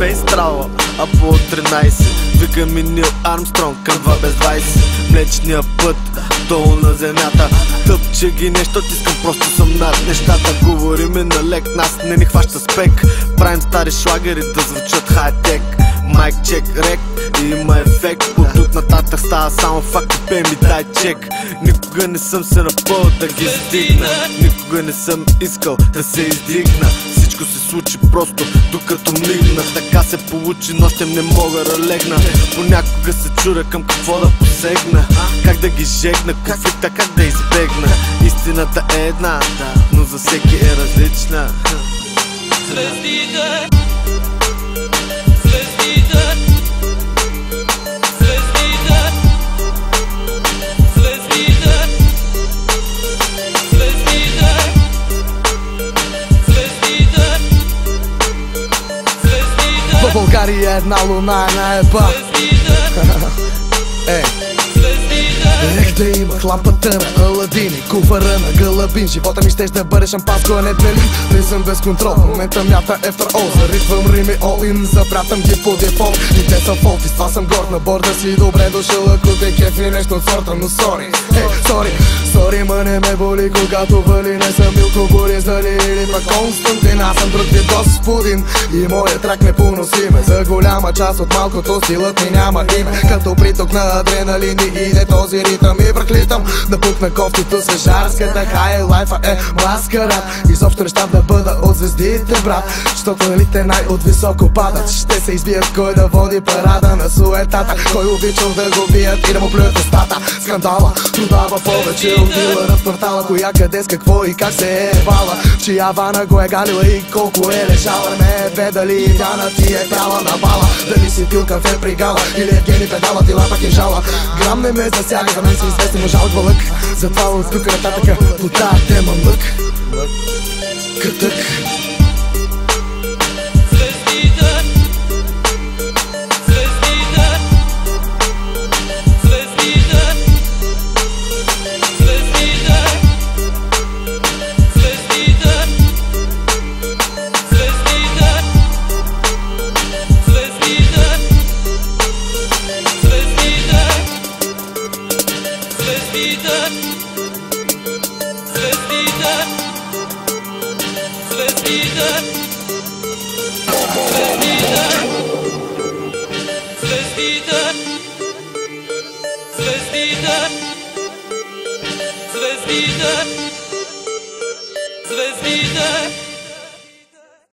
Спейс Трауър, Аполо 13. Вика ми Нил Армстронг към 2 без 20. Млечния път, долу на земята. Тъпче ги нещо, искам, просто съм над нещата. Говориме на лек, нас не ни хваща спек. Правим стари шлагери да звучат хай-тек. Майк чек, рек и има ефект. От тук нататък става само факт, пей ми дай чек. Никога не съм се напъл да ги стигна. Никога не съм искал да се издигна. Всичко се случи просто докато мигна. Така се получи, нощем не мога да легна. Понякога се чуря към какво да посегна. Как да ги жегна, конфликта как да избегна. Истината е една, но за всеки е различна. Звездите, звездите, звездите, звездите, звездите, звездите, звездите. В България една луна, една еба. Ех да имах лампата на Аладин и кувара на Галабин. Живота ми щеш да бъде шампанско, а не Белин. Влизам без контрол, в момента мята F.O. Заритвам рими all-in, запрятам ги по дефолт. И те са фолт, и с това съм горд на борда си. Добре дошъл, ако те кефи нещо от сорта, но сори. Сори, ма не ме боли, когато вали. Не съм Милко Борис, дали или пък Константин. Аз съм друг вид господин и моят трак не поносиме. За голяма част от малкото стилът ми няма име. Като приток на адреналини иде този ритъм и връхлитам да пукна кофтито с жарската. Хай лайфа е маскарад. Изобщо неща да бъда от звездите, брат. Щото елите най-от високо падат. Ще се избият кой да води парада на суетата. Кой обичал да го бият и да му плюят устата. Скандала продава повече от дилъра в квартала. Коя къде с какво и как се е вала. Чия вана го е галила и колко е лежала. Не е бе дали вяна ти е крала на бала. Дали си пил кафе при гала или Евгений педала ти лапа кинжала. Грам не ме засяга, за мен си известен, но жалък вълък. Затова от тук нататъка по тази тема мък. Кътък. Звездите, звездите, звездите, звездите, звездите, звездите, звездите, звездите, звездите, звездите, звездите, звездите, звездите, звездите, звездите.